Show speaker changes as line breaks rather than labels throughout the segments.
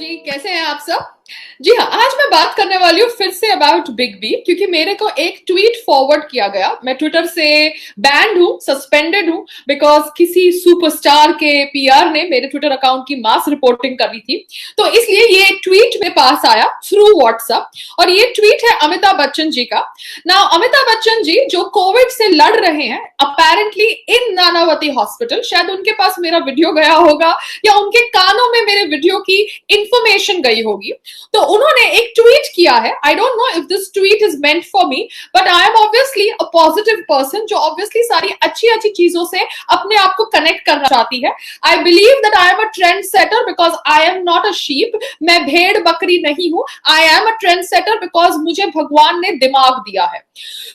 जी, कैसे हैं आप सब? जी हाँ, आज मैं बात करने वाली हूँ फिर से अबाउट बिग बी, क्योंकि मेरे को एक ट्वीट फॉरवर्ड किया गया। मैं ट्विटर से बैंड हूँ, सस्पेंडेड हूँ, बिकॉज किसी सुपरस्टार के पीआर ने मेरे ट्विटर अकाउंट की मास रिपोर्टिंग करी थी। तो इसलिए ये ट्वीट मेरे पास आया थ्रू व्हाट्सएप, और ये ट्वीट है अमिताभ बच्चन जी का। ना अमिताभ बच्चन जी जो कोविड से लड़ रहे हैं अपेरेंटली इन नानावती हॉस्पिटल, शायद उनके पास मेरा वीडियो गया होगा या उनके कानों में मेरे वीडियो की इंफॉर्मेशन गई होगी। तो उन्होंने एक ट्वीट किया है। I don't know if this tweet is meant for me, but I am obviously a positive person जो ऑब्वियसली सारी अच्छी अच्छी चीजों से अपने आप को कनेक्ट करना चाहती है। I believe that I am a trend setter because I am not a sheep. मैं भेड़ बकरी नहीं हूं। I am a trend setter because मुझे भगवान ने दिमाग दिया है।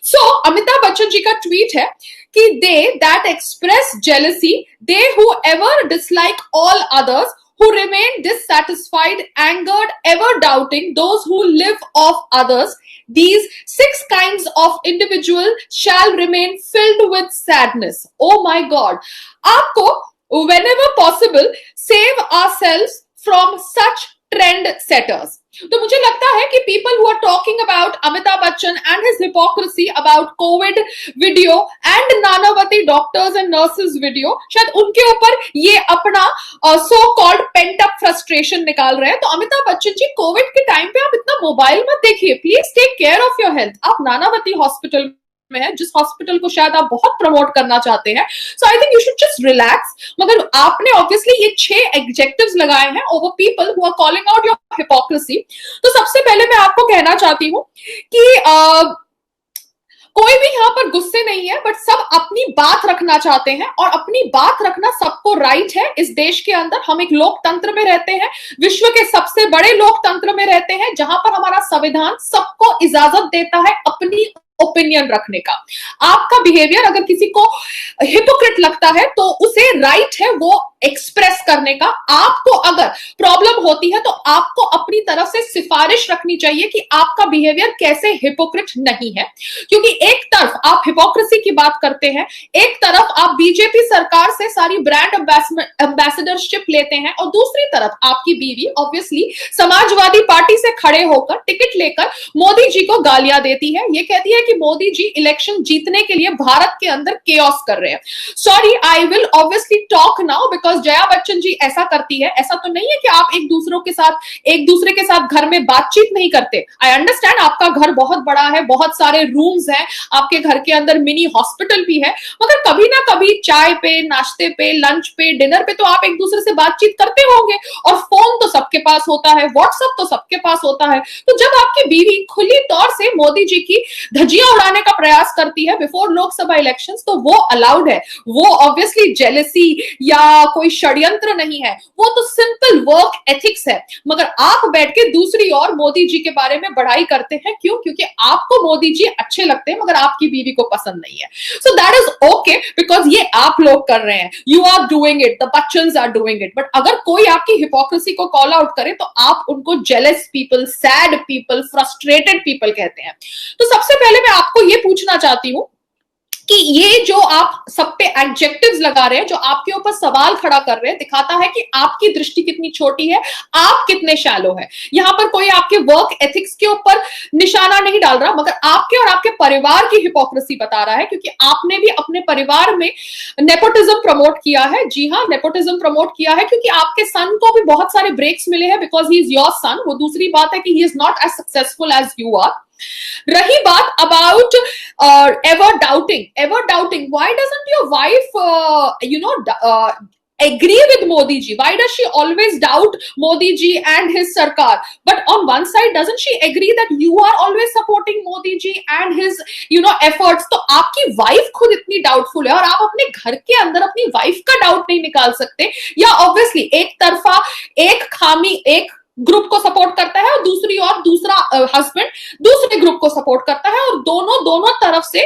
सो अमिताभ बच्चन जी का ट्वीट है कि they that express jealousy, they whoever dislike all others, who remain dissatisfied, angered, ever doubting, those who live off others, these six kinds of individual shall remain filled with sadness. Oh my God. आपको whenever possible save ourselves from such trend setters. तो मुझे लगता है कि people who are talking about Amitabh Bachchan and his hypocrisy about COVID video and Nanavati doctors and nurses video, शायद उनके ऊपर ये अपना so called pent up frustration निकाल रहे हैं। तो अमिताभ बच्चन जी, कोविड के टाइम पे आप इतना मोबाइल मत देखिए, please take care of your health. आप नानावती हॉस्पिटल में है, जिस हॉस्पिटल को शायद आप बहुत प्रमोट करना चाहते हैं। So I think you should just relax. मगर आपने ऑब्वियसली ये 6 एडजेक्टिव्स लगाए हैं over people who are calling out your hypocrisy. तो सबसे पहले मैं आपको कहना चाहती हूं कि कोई भी यहां पर गुस्से नहीं है, बट सब अपनी बात रखना चाहते हैं, और अपनी बात रखना सबको राइट है। इस देश के अंदर हम एक लोकतंत्र में रहते हैं, विश्व के सबसे बड़े लोकतंत्र में रहते हैं, जहां पर हमारा संविधान सबको इजाजत देता है अपनी ओपिनियन रखने का। आपका बिहेवियर अगर किसी को हिपोक्रेट लगता है तो उसे राइट है वो एक्सप्रेस करने का। आपको अगर प्रॉब्लम होती है तो आपको अपनी तरफ से सिफारिश रखनी चाहिए कि आपका बिहेवियर कैसे हिपोक्रेट नहीं है। क्योंकि एक तरफ आप हिपोक्रेसी की बात करते हैं, एक तरफ आप बीजेपी सरकार से सारी ब्रांड एम्बेसडरशिप लेते हैं, और दूसरी तरफ आपकी बीवी ऑब्वियसली समाजवादी पार्टी से खड़े होकर टिकट लेकर मोदी जी को गालियां देती है। ये कहती है कि मोदी जी इलेक्शन जीतने के लिए भारत के अंदर केओस कर रहे हैं। Sorry, I will obviously talk now because Jaya Bachchan ji ऐसा करती है। ऐसा तो नहीं है कि आप एक दूसरे के साथ घर में बातचीत नहीं करते। आई अंडरस्टैंड आपका घर बहुत बड़ा है, बहुत सारे रूम्स हैं, आपके घर के अंदर मिनी हॉस्पिटल भी है, मगर कभी ना कभी चाय पे, नाश्ते पे, लंच पे, डिनर पे तो आप एक दूसरे से बातचीत करते होंगे। और फोन तो सबके पास होता है, व्हाट्सएप तो सबके पास होता है। तो जब आपकी बीवी खुली तौर से मोदी जी की धज्जियां उड़ाने का प्रयास करती है बिफोर लोकसभा इलेक्शंस, तो वो अलाउड है। वो ऑब्वियसली जेलसी या कोई षड्यंत्र नहीं है, वो तो सिंपल वर्क एथिक्स है। मगर आप बैठ के दूसरी ओर मोदी जी के बारे में बढ़ाई करते हैं। क्यों? क्योंकि आपको मोदी जी अच्छे लगते हैं, मगर आपकी बीवी को पसंद नहीं है। So that is okay, because ये आप लोग कर रहे हैं, you are doing it, the Bachchans are doing it. But अगर कोई आपकी हिपोक्रेसी को कॉल आउट करे तो आप उनको jealous people, sad people, frustrated people कहते हैं। तो सबसे पहले मैं आपको ये पूछना चाहती हूं कि ये जो आप सब पे एडजेक्टिव्स लगा रहे हैं, जो आपके ऊपर सवाल खड़ा कर रहे हैं, दिखाता है कि आपकी दृष्टि कितनी छोटी है, आप कितने शैलो है। यहां पर कोई आपके वर्क एथिक्स के ऊपर निशाना नहीं डाल रहा, मगर आपके और आपके परिवार की हिपोक्रेसी बता रहा है। क्योंकि आपने भी अपने परिवार में नेपोटिज्म प्रमोट किया है। जी हाँ, नेपोटिज्म प्रमोट किया है, क्योंकि आपके सन को भी बहुत सारे ब्रेक्स मिले हैं because he is your son. वो दूसरी बात है कि he is not as successful as you are. रही बात about ever doubting, why doesn't your wife agree with Modi ji? Why does she always doubt Modi ji and his sarkar? But on one side, doesn't she agree that you are always supporting Modi ji and his efforts? तो आपकी wife खुद इतनी doubtful है और आप अपने घर के अंदर अपनी वाइफ का डाउट नहीं निकाल सकते। या ऑब्वियसली एक तरफा एक खामी एक ग्रुप को सपोर्ट करता है और दूसरी ओर दूसरा हस्बैंड दूसरे ग्रुप को सपोर्ट करता है, और दोनों तरफ से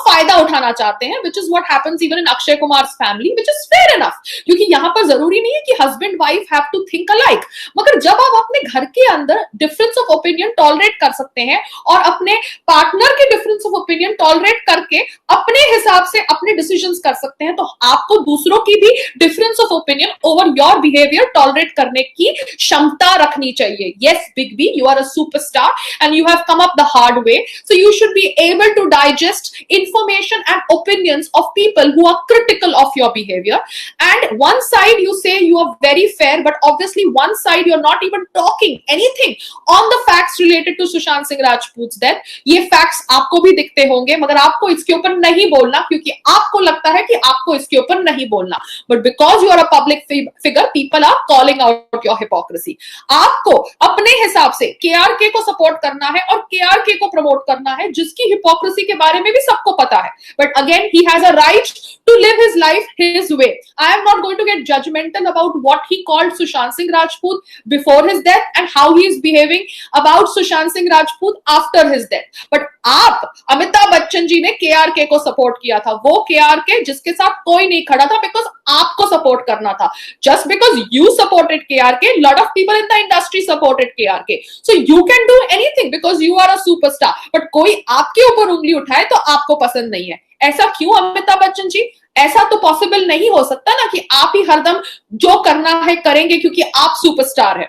फायदा उठाना चाहते हैं, which is what happens even in Akshay Kumar family, which is fair enough. क्योंकि यहां पर जरूरी नहीं है कि husband wife have to think alike, मगर जब आप अपने घर के अंदर डिफरेंस ऑफ ओपिनियन टॉलरेट कर सकते हैं और अपने पार्टनर के डिफरेंस ऑफ ओपिनियन टॉलरेट करके अपने हिसाब से अपने डिसीजंस कर सकते हैं, तो आपको दूसरों की भी difference of opinion over your behaviour tolerate करने की क्षमता रखनी चाहिए. Yes, Big B, you are a superstar and you have come up the hard way. So you should be able to digest information and opinions of people who are critical of your behavior. And one side you say you are very fair, but obviously one side you're not even talking anything on the facts related to Sushant Singh Rajput's death. ये facts आपको भी दिखते होंगे, मगर आपको इसके ऊपर नहीं बोलना क्योंकि आपको लगता है कि आपको इसके ऊपर नहीं बोलना. But because you are a public figure, people are calling out your hypocrisy. आपको अपने हिसाब से KRK को सपोर्ट करना है और KRK को प्रमोट करना है, जिसकी हिपोक्रेसी के बारे में भी सबको पता है. But again, he has a right to live his life his way. I am not going to get judgmental about what he called Sushant Singh Rajput before his death and how he is behaving about Sushant Singh Rajput after his death. But आप अमिताभ बच्चन जी ने KRK को support किया था, वो KRK जिसके साथ कोई नहीं खड़ा था, बिकॉज आपको सपोर्ट करना था. Just because you supported KRK, lot of people in the industry supported KRK. So you can do anything because you are a superstar. But कोई आपके ऊपर उंगली उठाए तो आपको पसंद नहीं है. ऐसा क्यों अमिताभ बच्चन जी? ऐसा तो पॉसिबल नहीं हो सकता ना कि आप ही हरदम जो करना है करेंगे क्योंकि आप सुपरस्टार है.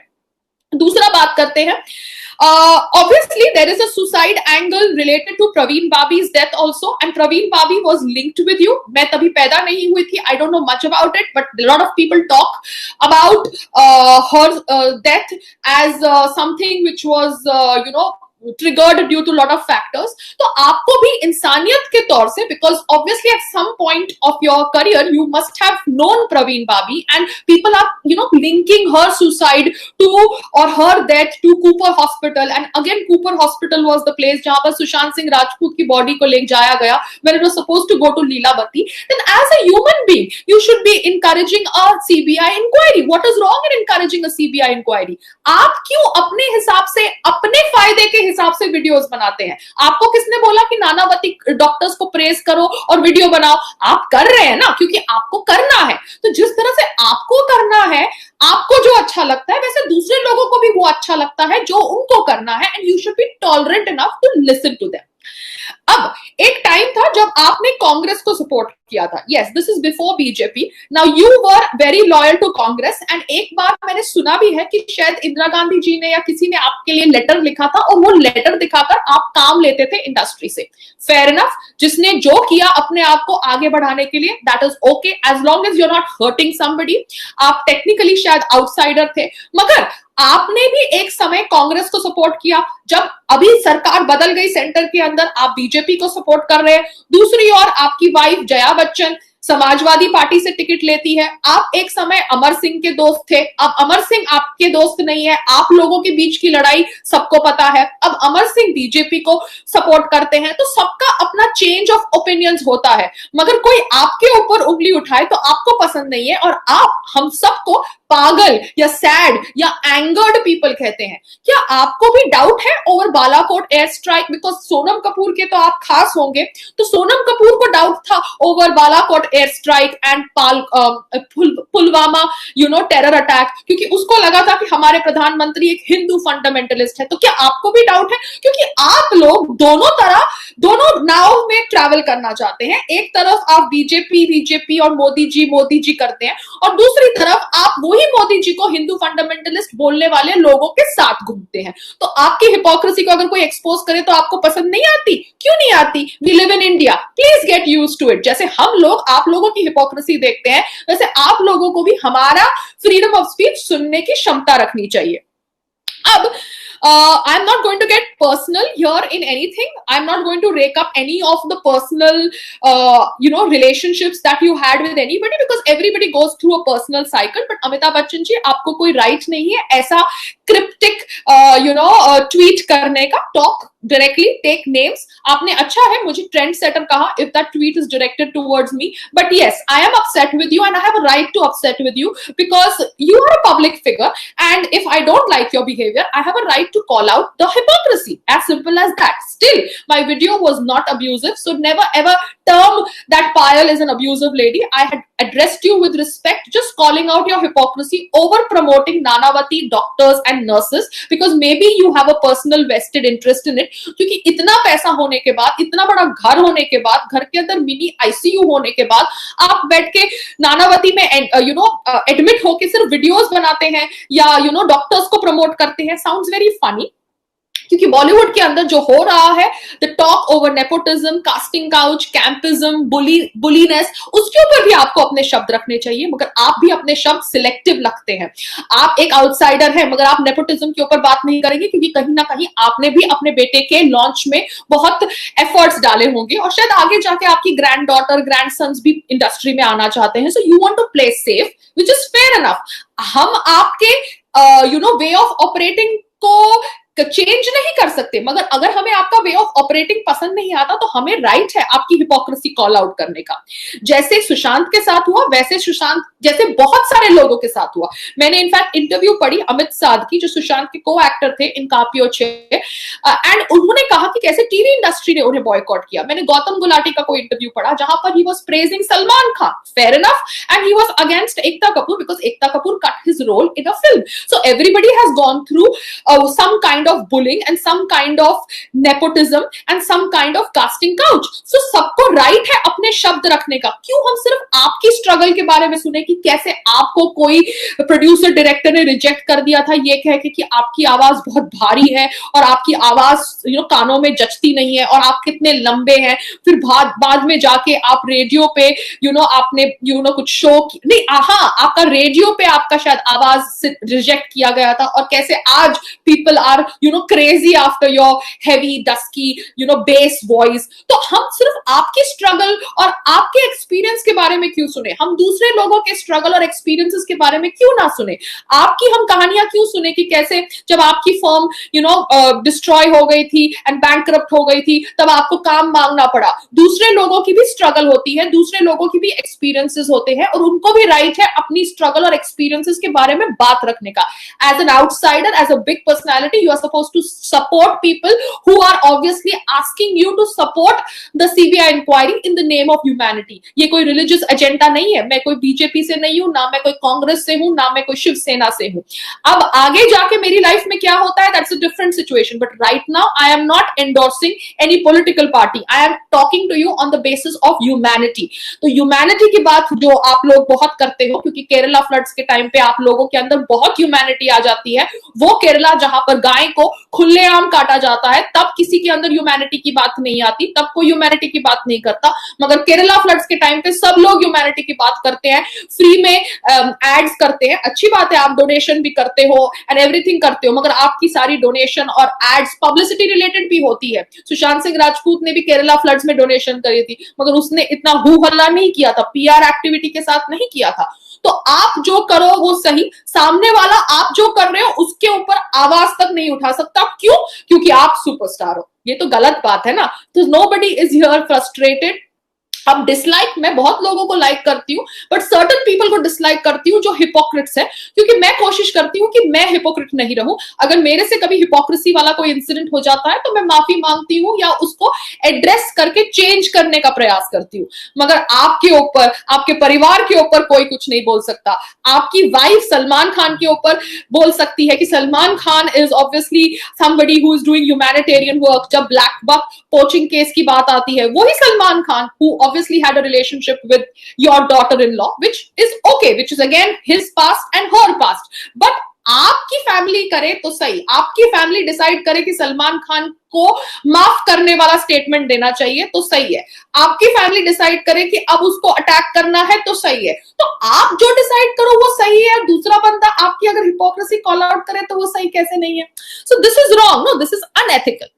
दूसरा बात करते हैं. Obviously there is a suicide angle related to Praveen Babi's death also, and Praveen Babi was linked with you. मैं तभी पैदा नहीं हुई थी, I don't know much about it, but a lot of people talk about her death as something which was triggered due to lot of factors. तो आपको भी इंसानियत के तौर से, because obviously at some point of your career you must have known Praveen Babi, and people are linking her suicide to or her death to Cooper Hospital. And again Cooper Hospital was the place जहां पर सुशांत सिंह राजपूत की body को ले जाया गया when it was supposed to go to Leelavati. Then as a human being you should be encouraging a CBI inquiry. What is wrong in encouraging a CBI inquiry? आप क्यों अपने हिसाब से अपने फायदे के हिसाब से वीडियोस बनाते हैं? आपको किसने बोला कि नानावती डॉक्टर्स को प्रेज करो और वीडियो बनाओ? आप कर रहे हैं ना क्योंकि आपको करना है. तो जिस तरह से आपको करना है, आपको जो अच्छा लगता है, वैसे दूसरे लोगों को भी वो अच्छा लगता है जो उनको करना है, and you should be tolerant enough to listen to them. अब एक टाइम था जब आपने कांग्रेस को सपोर्ट किया था. Yes, this is before BJP. Now you were very loyal to Congress, and एक बार मैंने सुना भी है कि शायद इंदिरा गांधी जी ने या किसी ने आपके लिए लेटर लिखा था और वो लेटर दिखाकर आप काम लेते थे इंडस्ट्री से. फेयर इनफ, जिसने जो किया अपने आप को आगे बढ़ाने के लिए, that is okay as long as you are not hurting somebody. आप टेक्निकली शायद आउटसाइडर थे, मगर आपने भी एक समय कांग्रेस को सपोर्ट किया. जब अभी सरकार बदल गई सेंटर के अंदर, आप बीजेपी को सपोर्ट कर रहे हैं. दूसरी ओर आपकी वाइफ जया बच्चन समाजवादी पार्टी से टिकट लेती है. आप एक समय अमर सिंह के दोस्त थे, अब अमर सिंह आपके दोस्त नहीं है. आप लोगों के बीच की लड़ाई सबको पता है. अब अमर सिंह बीजेपी को सपोर्ट करते हैं. तो सबका अपना चेंज ऑफ ओपिनियंस होता है, मगर कोई आपके ऊपर उंगली उठाए तो आपको पसंद नहीं है और आप हम सबको पागल या सैड या एंगर्ड पीपल कहते हैं. क्या आपको भी डाउट है over Balakot air strike? Because Sonam Kapoor के तो आप खास होंगे, तो सोनम कपूर को डाउट था over Balakot air strike and Pulwama terror attack, क्योंकि उसको लगा था कि हमारे प्रधानमंत्री एक हिंदू फंडामेंटलिस्ट है. तो क्या आपको भी डाउट है? क्योंकि आप लोग दोनों नाव में ट्रैवल करना चाहते हैं. एक तरफ आप बीजेपी और मोदी जी करते हैं, और दूसरी तरफ आप वही मोदी जी को हिंदू फंडामेंटलिस्ट बोलने वाले लोगों के साथ घूमते हैं. तो आपकी हिपोक्रेसी को अगर कोई एक्सपोज करे तो आपको पसंद नहीं आती? क्यों नहीं आती? We live in India, please get used to it. जैसे हम लोग आप लोगों की हिपोक्रेसी देखते हैं, वैसे आप लोगों को भी हमारा फ्रीडम ऑफ स्पीच सुनने की क्षमता रखनी चाहिए. अब I'm not going to get personal here in anything. I'm not going to rake up any of the personal, relationships that you had with anybody, because everybody goes through a personal cycle. But Amitabh Bachchan ji, आपको कोई right नहीं है ऐसा cryptic, tweet करने का. Talk directly, take names. आपने अच्छा है मुझे trend setter कहा if that tweet is directed towards me. But yes, I am upset with you and I have a right to upset with you because you are a public figure. And if I don't like your behavior, I have a right to call out the hypocrisy. As simple as that. Still, my video was not abusive. So never ever term that Payal is an abusive lady. I had addressed you with respect, just calling out your hypocrisy over promoting Nanavati doctors and and nurses, because may be you have a personal vested interest in it, क्योंकि इतना पैसा होने के बाद, इतना बड़ा घर होने के बाद, घर के अंदर मिनी आईसीयू होने के बाद आप बैठ के नानावती में एडमिट होके सिर्फ वीडियोस बनाते हैं या डॉक्टर्स को प्रमोट करते हैं. साउंड्स वेरी फनी, क्योंकि बॉलीवुड के अंदर जो हो रहा है, the talk over nepotism, casting couch, campism, bulliness, उसके ऊपर भी आपको अपने शब्द रखने चाहिए, मगर आप भी अपने शब्द सिलेक्टिव रखते हैं. आप एक आउटसाइडर हैं, मगर आप नेपोटिज्म के ऊपर बात नहीं करेंगे, क्योंकि कहीं ना कहीं आपने भी अपने बेटे के लॉन्च में बहुत एफर्ट्स डाले होंगे, और शायद आगे जाके आपकी ग्रैंड डॉटर, ग्रैंड सन्स भी इंडस्ट्री में आना चाहते हैं. So you want to play safe, which is fair enough. हम आपके वे ऑफ ऑपरेटिंग को चेंज नहीं कर सकते, मगर अगर हमें आपका वे ऑफ ऑपरेटिंग पसंद नहीं आता तो हमें राइट है आपकी हिपोक्रेसी कॉल आउट करने का. जैसे सुशांत के साथ हुआ, वैसे सुशांत जैसे बहुत सारे लोगों के साथ हुआ. मैंने इनफैक्ट इंटरव्यू पढ़ी अमित साध की, जो सुशांत के को एक्टर थे इन कापियो 6, एंड उन्होंने कहा कि कैसे टीवी इंडस्ट्री ने उन्हें बॉयकॉट किया. मैंने गौतम गुलाटी का कोई इंटरव्यू पढ़ा जहां पर he was praising Salman Khan, fair enough, and he was against Ekta Kapoor because Ekta Kapoor cut his role in a film. So everybody has gone through some kind of bullying and some kind of nepotism and some kind of casting couch. So सबको right है अपने शब्द रखने का. क्यों हम सिर्फ आपकी स्ट्रगल के बारे में सुने कि कैसे आपको कोई प्रोड्यूसर डायरेक्टर ने रिजेक्ट कर दिया था ये कह के कि आपकी आवाज बहुत भारी है और आपकी आवाज कानों में जचती नहीं है और आप कितने लंबे हैं. फिर बाद में जाके आप रेडियो पे आपने कुछ शो नहीं, हाँ, आपका रेडियो पे आपका शायद आवाज रिजेक्ट किया गया था, और कैसे आज people are crazy after your heavy dusky bass voice. तो हम सिर्फ आपकी स्ट्रगल और आपके एक्सपीरियंस के बारे में क्यों सुने? हम दूसरे लोगों के स्ट्रगल और एक्सपीरियंसेस के बारे में क्यों ना सुने? आपकी हम कहानियां क्यों सुने कि कैसे जब आपकी फर्म डिस्ट्रॉय हो गई थी एंड बैंकरप्ट हो गई थी तब आपको काम मांगना पड़ा. दूसरे लोगों की भी स्ट्रगल होती है, दूसरे लोगों की भी एक्सपीरियंसेस होते हैं, और उनको भी राइट है अपनी स्ट्रगल और एक्सपीरियंसेस के बारे में बात रखने का. As an outsider, as a big personality, you are supposed to support people who are obviously asking you to support the CBI inquiry in the name of humanity. ये कोई religious agenda नहीं है. मैं कोई बीजेपी से नहीं हूं, ना मैं कोई कांग्रेस से हूं, ना मैं कोई शिवसेना से हूं. अब आगे जाके मेरी लाइफ में क्या होता है, that's a different situation, but right now I am not endorsing any political party. I am talking to you on the basis of humanity. तो humanity की बात जो आप लोग बहुत करते हो, क्योंकि केरला फ्लड्स के टाइम पे आप लोगों के अंदर बहुत ह्यूमैनिटी आ जाती है. वो केरला जहां पर गाय को खुलेआम काटा जाता है, तब किसी के अंदर ह्यूमैनिटी की बात नहीं आती, तब कोई ह्यूमैनिटी की बात नहीं करता. मगर केरला फ्लड्स के टाइम पे सब लोग ह्यूमैनिटी की बात करते हैं, फ्री में एड्स करते हैं. अच्छी बात है, आप डोनेशन भी करते हो एंड एवरीथिंग करते हो, मगर आपकी सारी डोनेशन और एड्स पब्लिसिटी रिलेटेड भी होती है. सुशांत सिंह राजपूत ने भी केरला फ्लड्स में डोनेशन करी थी, मगर उसने इतना हू हल्ला नहीं किया था, पीआर एक्टिविटी के साथ नहीं किया था. तो आप जो करो वो सही, सामने वाला आप जो कर रहे हो उसके ऊपर आवाज तक नहीं उठा सकता. क्यों? क्योंकि आप सुपरस्टार हो. ये तो गलत बात है ना. तो नोबडी इज हियर फ्रस्ट्रेटेड. अब डिसलाइक, मैं बहुत लोगों को लाइक करती हूँ, बट सर्टन पीपल को डिसलाइक करती हूँ जो हिपोक्रिट्स है, क्योंकि मैं कोशिश करती हूँ कि मैं हिपोक्रिट नहीं रहूं. अगर मेरे से कभी हिपोक्रेसी वाला कोई इंसिडेंट हो जाता है तो मैं माफी मांगती हूँ या उसको एड्रेस करके चेंज करने का प्रयास करती हूँ. मगर आपके ऊपर, आपके परिवार के ऊपर कोई कुछ नहीं बोल सकता. आपकी वाइफ सलमान खान के ऊपर बोल सकती है कि Salman Khan is obviously somebody who is doing humanitarian work. जब ब्लैक बक पोचिंग केस की बात आती है, वही Salman Khan who obviously had a relationship with your daughter-in-law, which is okay, which is again his past and her past. But आपकी family करे तो सही, आपकी फैमिली डिसाइड करे कि सलमान खान को माफ करने वाला स्टेटमेंट देना चाहिए तो सही है. आपकी फैमिली डिसाइड करे कि अब उसको अटैक करना है तो सही है. तो आप जो डिसाइड करो वो सही है. दूसरा बंदा आपकी अगर हिपोक्रेसी कॉल आउट करे तो वो सही कैसे नहीं है? So this is wrong, no, this is unethical.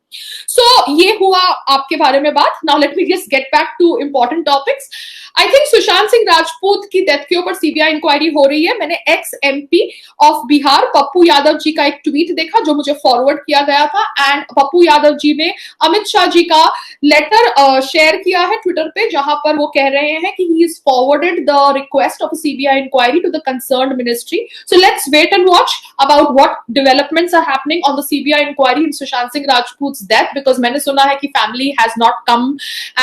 So ये हुआ आपके बारे में बात. Now let me just get back to important topics. I think Sushant Singh Rajput की डेथ के ऊपर सीबीआई इंक्वायरी हो रही है. मैंने ex MP of Bihar Pappu Yadav ji का एक ट्वीट देखा जो मुझे फॉरवर्ड किया गया था, एंड पप्पू यादव जी ने अमित शाह जी का लेटर शेयर किया है ट्विटर पे, जहां पर वो कह रहे हैं कि he is forwarded the request of CBI inquiry to the concerned ministry. So let's wait and watch. about what developments are happening on the CBI inquiry in Sushant Singh Rajput's death, because मैंने सुना है कि family has not come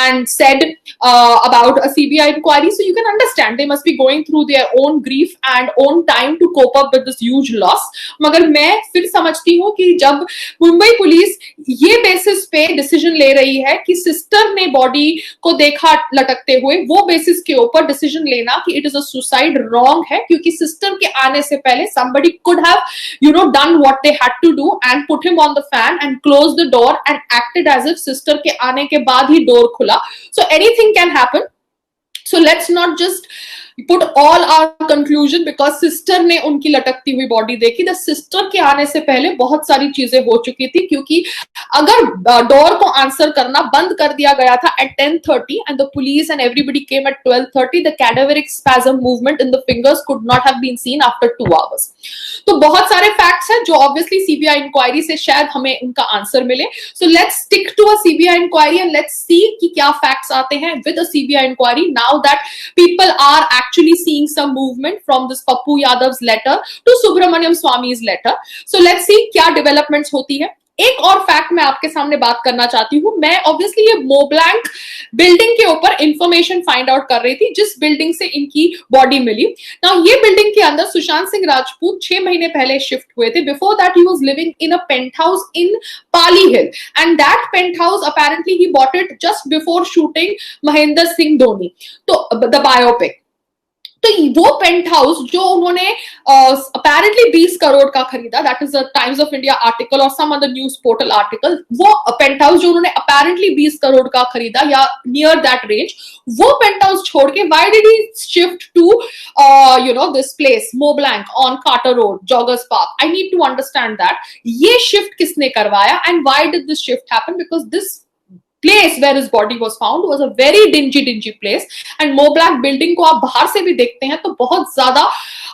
and said about a CBI inquiry, so you can understand they must be going through their own grief and own time to cope up with this huge loss. मगर मैं फिर समझती हूँ कि जब Mumbai police ये basis पे decision ले रही है कि सिस्टर ने बॉडी को देखा लटकते हुए, वो बेसिस के ऊपर डिसीजन लेना कि it is a suicide wrong है, क्योंकि सिस्टर के आने से पहले somebody could have done what they had to do and put him on the fan and closed the door and acted as if sister के आने के बाद ही डोर खुला. So anything can happen. So let's not just put all our conclusion because sister ने उनकी लटकती हुई body देखी. The sister के आने से पहले बहुत सारी चीजें हो चुकी थी, क्योंकि अगर डोर को आंसर करना बंद कर दिया गया था at 10:30 and the police and everybody came at 12:30, the cadaveric spasm movement in the fingers could not have been seen after 2 hours. तो बहुत सारे फैक्ट्स हैं जो ऑब्वियसली सीबीआई इंक्वायरी से शायद हमें उनका आंसर मिले. So let's stick to a CBI inquiry and let's see कि क्या फैक्ट्स आते हैं with a CBI inquiry, now that people are actually seeing some movement from this Pappu Yadav's letter to Subramaniam Swamy's letter. So let's see क्या developments होती है. एक और fact मैं आपके सामने बात करना चाहती हूँ. मैं ऑब्वियसली ये मोब्लैंक बिल्डिंग के ऊपर इंफॉर्मेशन फाइंड आउट कर रही थी जिस बिल्डिंग से इनकी बॉडी मिली. नाउ ये बिल्डिंग के अंदर सुशांत सिंह राजपूत 6 महीने पहले शिफ्ट हुए थे. Before that he was living in a penthouse in Pali hill and that penthouse apparently he bought it just before shooting Mahendra Singh Dhoni, तो द बायोपिक. तो वो पेंट हाउस जो उन्होंने अपेरेंटली 20 करोड़ का खरीदा, that is a Times of India article और some other news portal article, वो penthouse जो उन्होंने अपेरेंटली 20 करोड़ का खरीदा या नियर दैट रेंज, वो पेंट हाउस छोड़ के why did he shift to this place Mont Blanc on Carter Road, joggers park? I need to understand that. ये शिफ्ट किसने करवाया and why did this shift happen? Because this place where his body was found was a very dingy place and Moblak building को आप बाहर से भी देखते हैं तो बहुत ज्यादा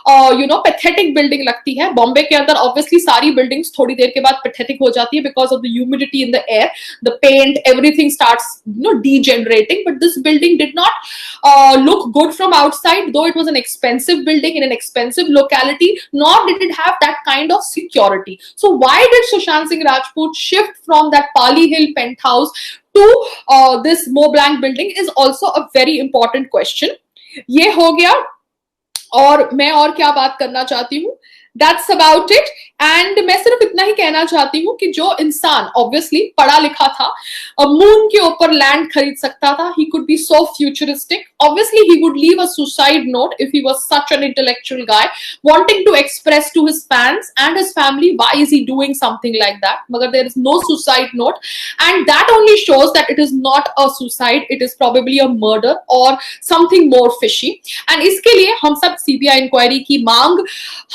पैथेटिक बिल्डिंग लगती है. बॉम्बे के अंदर ऑब्वियसली सारी बिल्डिंग्स थोड़ी देर के बाद पैथेटिक हो जाती है because of the humidity in the air, the paint, everything starts degenerating, but this building did not look good from outside, though it was an expensive building in an expensive locality, nor did it have that kind of security. So why did Sushant Singh Rajput shift from that Pali Hill penthouse to this Moblak building is also a very important question. ये हो गया. और मैं और क्या बात करना चाहती हूँ, दैट्स अबाउट इट. एंड मैं सिर्फ इतना ही कहना चाहती हूँ कि जो इंसान ऑब्वियसली पढ़ा लिखा था, मून के ऊपर लैंड खरीद सकता था, he could be so futuristic, obviously he would leave a suicide note if he was such an intellectual guy wanting to express to his fans and his family why is he doing something like that. मगर there is no suicide note and that only shows that it is not a suicide, it is probably a murder or something more fishy. And इसके लिए हम सब CBI inquiry की मांग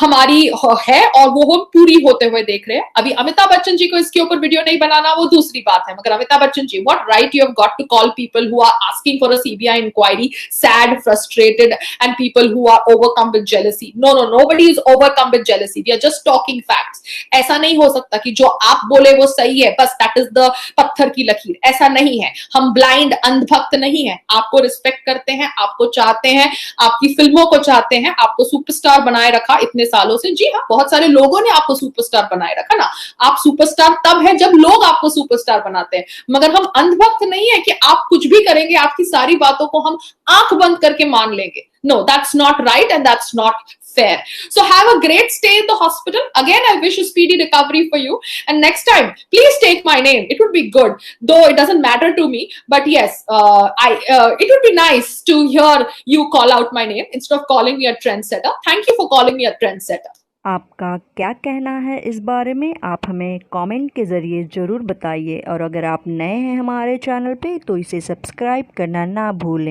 हमारी है और वो हम पूरी होते हुए देख रहे हैं. अभी अमिताभ बच्चन जी को इसके ऊपर वीडियो नहीं बनाना वो दूसरी बात है, मगर Amitabh Bachchan ji, what right you have got to call people who are asking for a CBI inquiry sad, frustrated and people who are overcome with jealousy? No, nobody is overcome with jealousy. We are just talking facts. ऐसा नहीं हो सकता कि जो आप बोले वो सही है, बस दैट इज द पत्थर की लकीर. ऐसा नहीं है. हम ब्लाइंड अंधभक्त नहीं है. आपको रिस्पेक्ट करते हैं, आपको चाहते हैं, आपकी फिल्मों को चाहते हैं, आपको सुपरस्टार बनाए रखा इतने सालों से. जी हाँ, बहुत सारे लोगों ने आपको सुपरस्टार बनाए रखा ना. आप सुपरस्टार तब है जब लोग आपको सुपरस्टार बनाते हैं, मगर हम अंधभक्त नहीं है कि आप कुछ भी करेंगे, आपकी सारी बातों को हम आंख बंद करके मान लेंगे. No, that's not right and that's not fair. So have a great stay in the hospital. Again, I wish a speedy recovery for you. And next time, please take my name. It would be good, though it doesn't matter to me. But yes, it would be nice to hear you call out my name instead of calling me a trendsetter. Thank you for calling me a trendsetter.
आपका क्या कहना है इस बारे में आप हमें comment के ज़रिए ज़रूर बताइए और अगर आप नए हैं हमारे चैनल पे तो इसे सब्सक्राइब करना ना भूलें.